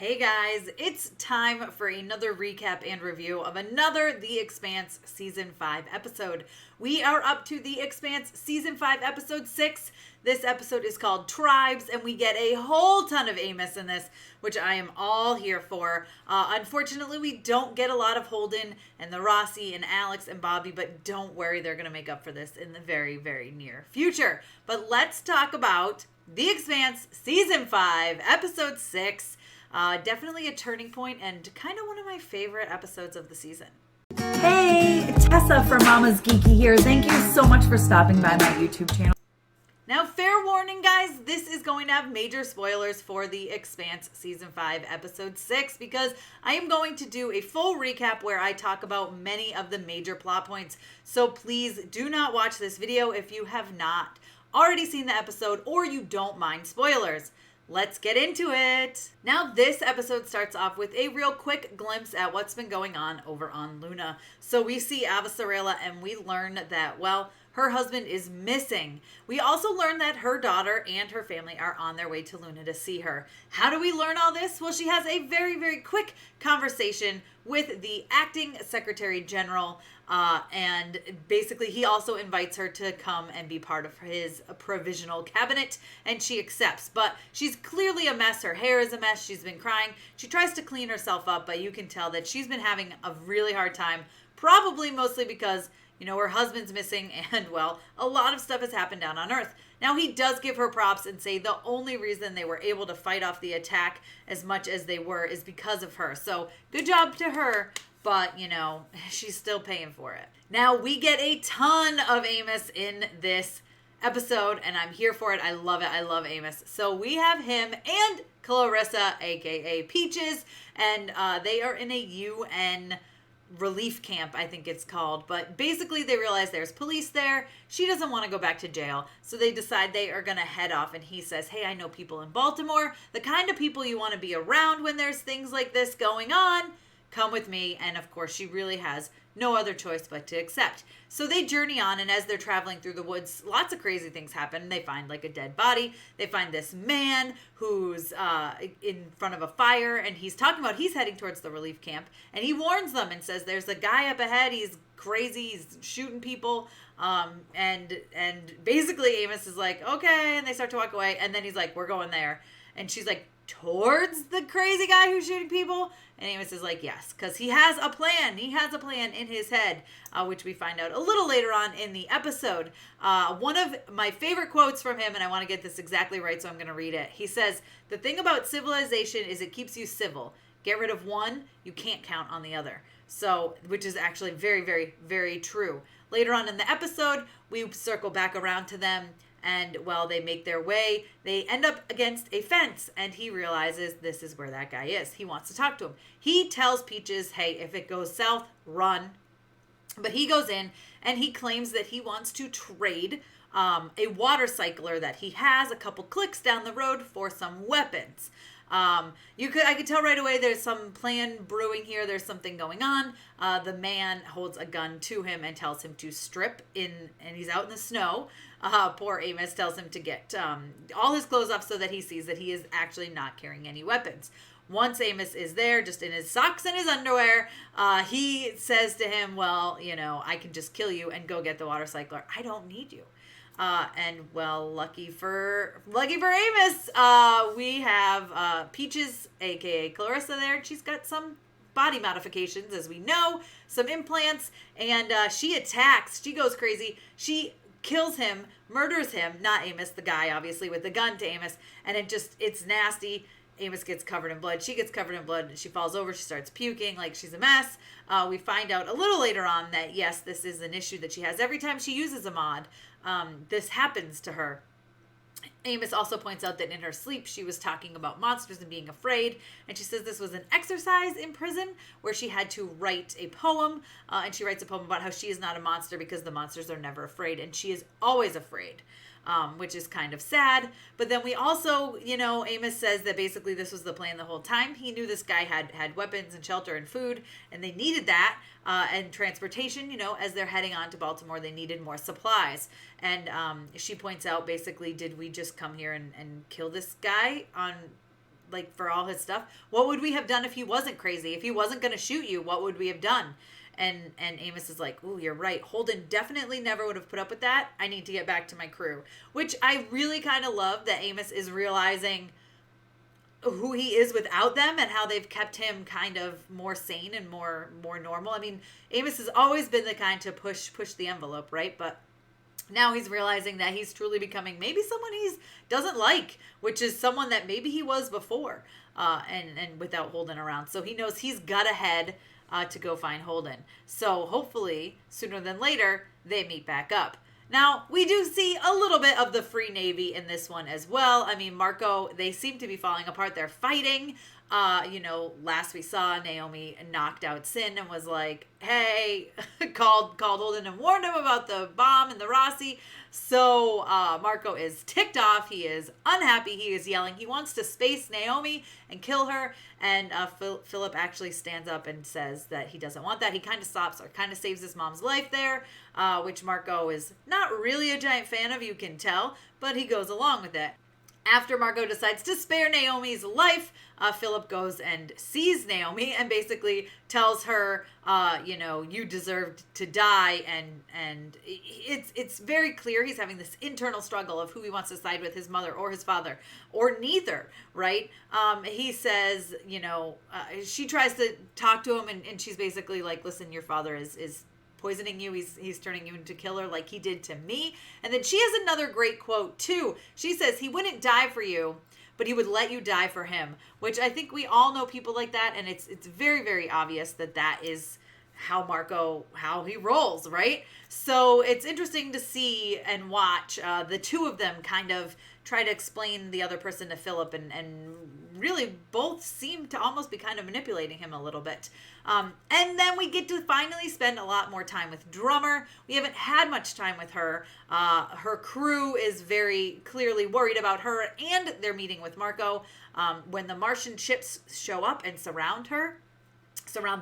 Hey guys, it's time for another recap and review of another The Expanse Season 5 episode. We are up to The Expanse Season 5 Episode 6. This episode is called Tribes, and we get a whole ton of Amos in this, which I am all here for. Unfortunately, we don't get a lot of Holden and the Rossi and Alex and Bobby, but don't worry, they're going to make up for this in the very, very near future. But let's talk about The Expanse Season 5 Episode 6. Definitely a turning point and kind of one of my favorite episodes of the season. Hey, Tessa from Mama's Geeky here. Thank you so much for stopping by my YouTube channel. Now, fair warning, guys, this is going to have major spoilers for The Expanse Season 5, Episode 6, because I am going to do a full recap where I talk about many of the major plot points. So please do not watch this video if you have not already seen the episode or you don't mind spoilers. Let's get into it. Now, this episode starts off with a real quick glimpse at what's been going on over on Luna. So we see Avasarala and we learn that, well, her husband is missing. We also learn that her daughter and her family are on their way to Luna to see her. How do we learn all this? Well, she has a very, very quick conversation with the acting Secretary General, and basically he also invites her to come and be part of his provisional cabinet, and she accepts. But she's clearly a mess. Her hair is a mess. She's been crying. She tries to clean herself up, but you can tell that she's been having a really hard time, probably mostly because her husband's missing and, well, a lot of stuff has happened down on Earth. Now, he does give her props and say the only reason they were able to fight off the attack as much as they were is because of her. So, good job to her, but, she's still paying for it. Now, we get a ton of Amos in this episode, and I'm here for it. I love it. I love Amos. So, we have him and Clarissa, a.k.a. Peaches, and they are in a UN relief camp, I think it's called. But basically they realize there's police there. She doesn't want to go back to jail. So they decide they are going to head off. And he says, hey, I know people in Baltimore, the kind of people you want to be around when there's things like this going on. Come with me. And of course, she really has no other choice but to accept. So they journey on, and as they're traveling through the woods, lots of crazy things happen. They find like a dead body. They find this man who's in front of a fire, and he's heading towards the relief camp, and he warns them and says, there's a guy up ahead. He's crazy. He's shooting people. And basically Amos is like, okay. And they start to walk away, and then he's like, we're going there. And she's like, towards the crazy guy who's shooting people? And Amos is like, yes, because he has a plan. He has a plan in his head, which we find out a little later on in the episode. One of my favorite quotes from him, and I want to get this exactly right, so I'm going to read it. He says, the thing about civilization is it keeps you civil. Get rid of one, you can't count on the other. So, which is actually very, very, very true. Later on in the episode, we circle back around to them. And while they make their way, they end up against a fence, and he realizes this is where that guy is. He wants to talk to him. He tells Peaches, hey, if it goes south, run. But he goes in, and he claims that he wants to trade a water cycler that he has a couple clicks down the road for some weapons. I could tell right away there's some plan brewing here. There's something going on. The man holds a gun to him and tells him to strip in, and he's out in the snow. Poor Amos tells him to get all his clothes off so that he sees that he is actually not carrying any weapons. Once Amos is there, just in his socks and his underwear, he says to him, well, I can just kill you and go get the water cycler. I don't need you. Lucky for Amos, we have Peaches, aka Clarissa, there. And she's got some body modifications, as we know, some implants, and she attacks. She goes crazy. She kills him, murders him, not Amos, the guy, obviously, with the gun to Amos, and it's nasty. Amos gets covered in blood. She gets covered in blood. She falls over. She starts puking like she's a mess. We find out a little later on that, yes, this is an issue that she has every time she uses a mod. This happens to her. Amos also points out that in her sleep, she was talking about monsters and being afraid. And she says this was an exercise in prison where she had to write a poem. And she writes a poem about how she is not a monster because the monsters are never afraid. And she is always afraid. Which is kind of sad. But then we also, Amos says that basically this was the plan the whole time. He knew this guy had weapons and shelter and food, and they needed that. And transportation, as they're heading on to Baltimore, they needed more supplies. And she points out, basically, did we just come here and kill this guy on like for all his stuff. What would we have done if he wasn't crazy? If he wasn't going to shoot you, what would we have done? And Amos is like, "Ooh, you're right. Holden definitely never would have put up with that. I need to get back to my crew." Which I really kind of love that Amos is realizing who he is without them and how they've kept him kind of more sane and more normal. I mean, Amos has always been the kind to push the envelope, right? But now he's realizing that he's truly becoming maybe someone he doesn't like, which is someone that maybe he was before, and without Holden around. So he knows he's got to head to go find Holden. So hopefully, sooner than later, they meet back up. Now, we do see a little bit of the Free Navy in this one as well. I mean, Marco, they seem to be falling apart. They're fighting. Last we saw, Naomi knocked out Sin and was like, hey, called Holden and warned him about the bomb and the Rossi. So Marco is ticked off. He is unhappy. He is yelling. He wants to space Naomi and kill her. And Philip actually stands up and says that he doesn't want that. He kind of stops or kind of saves his mom's life there, which Marco is not really a giant fan of, you can tell, but he goes along with it. After Marco decides to spare Naomi's life, Philip goes and sees Naomi and basically tells her, you deserved to die. And it's very clear he's having this internal struggle of who he wants to side with, his mother or his father, or neither, right? He says, she tries to talk to him and she's basically like, listen, your father is poisoning you. He's turning you into killer like he did to me. And then she has another great quote too. She says, he wouldn't die for you, but he would let you die for him, which I think we all know people like that. And it's very, very obvious that is how he rolls, right? So it's interesting to see and watch the two of them kind of try to explain the other person to Philip, and really both seem to almost be kind of manipulating him a little bit. And then we get to finally spend a lot more time with Drummer. We haven't had much time with her. Her crew is very clearly worried about her, and they're meeting with Marco. When the Martian ships show up and surround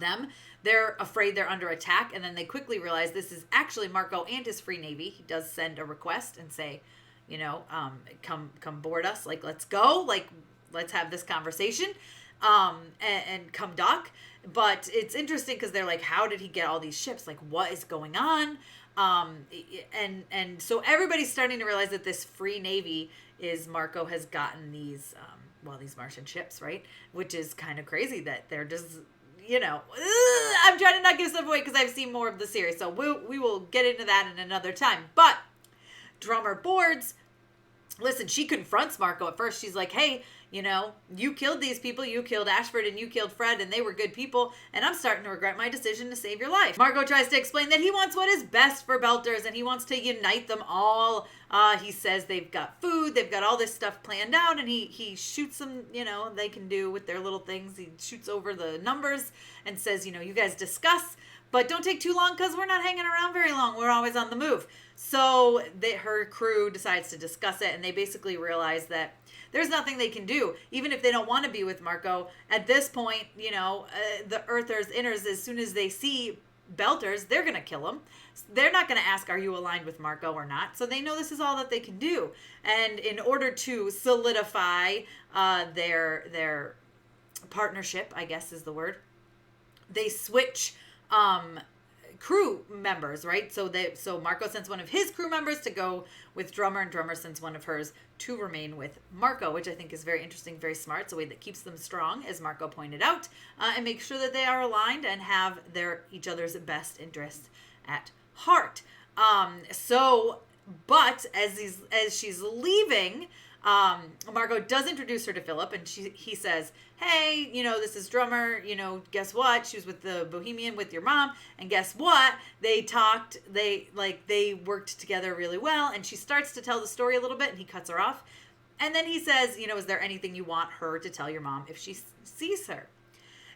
them, they're afraid they're under attack, and then they quickly realize this is actually Marco and his Free Navy. He does send a request and say, come board us, like, let's go, like, let's have this conversation, and come dock. But it's interesting because they're like, how did he get all these ships? Like, what is going on? And so everybody's starting to realize that this Free Navy is Marco has gotten these Martian ships, right? Which is kind of crazy that they're just, I'm trying to not give stuff away because I've seen more of the series. So we will get into that in another time. But Drummer boards. Listen, she confronts Marco at first. She's like, hey, you killed these people. You killed Ashford and you killed Fred, and they were good people, and I'm starting to regret my decision to save your life. Marco tries to explain that he wants what is best for Belters, and he wants to unite them all. He says they've got food, they've got all this stuff planned out, and he shoots them, they can do with their little things. He shoots over the numbers and says, you guys discuss, but don't take too long because we're not hanging around very long. We're always on the move. So her crew decides to discuss it, and they basically realize that there's nothing they can do, even if they don't want to be with Marco. At this point, the Earthers, Inners, as soon as they see Belters, they're going to kill them. They're not going to ask, are you aligned with Marco or not? So they know this is all that they can do. And in order to solidify their partnership, I guess is the word, they switch crew members, right? So Marco sends one of his crew members to go with Drummer, and Drummer sends one of hers to remain with Marco, which I think is very interesting, very smart. It's a way that keeps them strong, as Marco pointed out, and makes sure that they are aligned and have each other's best interests at heart. But as she's leaving, Marco does introduce her to Philip, and he says, hey, this is Drummer, guess what? She was with the Bohemian with your mom, and guess what? They talked, they worked together really well, and she starts to tell the story a little bit, and he cuts her off. And then he says, is there anything you want her to tell your mom if she sees her?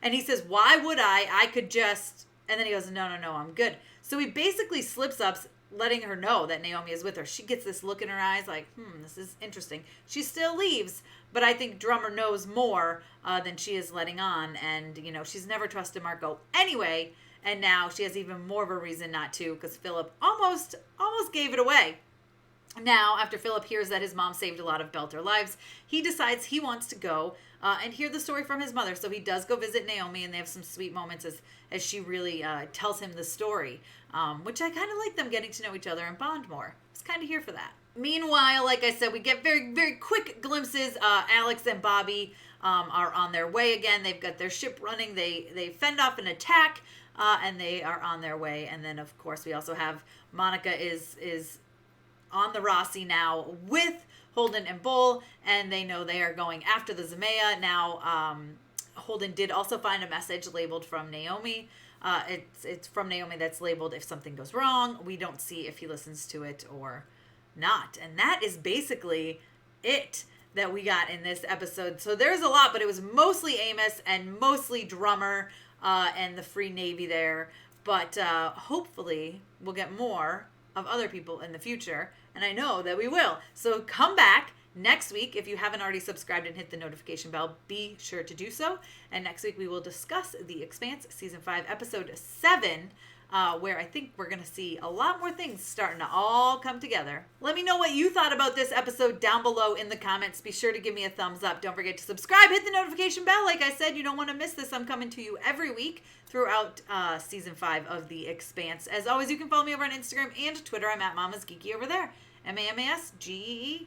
And he says, why would I? I could just, and then he goes, no, I'm good. So he basically slips up, letting her know that Naomi is with her. She gets this look in her eyes like, this is interesting. She still leaves, but I think Drummer knows more than she is letting on. And, she's never trusted Marco anyway. And now she has even more of a reason not to, because Philip almost gave it away. Now, after Philip hears that his mom saved a lot of Belter lives, he decides he wants to go and hear the story from his mother. So he does go visit Naomi, and they have some sweet moments as she really tells him the story, which I kind of like them getting to know each other and bond more. I was kind of here for that. Meanwhile, like I said, we get very, very quick glimpses. Alex and Bobby are on their way again. They've got their ship running. They fend off an attack, and they are on their way. And then, of course, we also have Monica is on the Rossi now with Holden and Bull, and they know they are going after the Zemea. Now, Holden did also find a message labeled from Naomi. It's from Naomi that's labeled if something goes wrong. We don't see if he listens to it or not. And that is basically it that we got in this episode. So there's a lot, but it was mostly Amos and mostly Drummer and the Free Navy there. But hopefully we'll get more of other people in the future, and I know that we will. So come back next week. If you haven't already subscribed and hit the notification bell, be sure to do so. And next week we will discuss The Expanse Season 5, Episode 7, where I think we're going to see a lot more things starting to all come together. Let me know what you thought about this episode down below in the comments. Be sure to give me a thumbs up. Don't forget to subscribe, hit the notification bell. Like I said, you don't want to miss this. I'm coming to you every week throughout Season 5 of The Expanse. As always, you can follow me over on Instagram and Twitter. I'm at Mama's Geeky over there. MAMASGEEKY.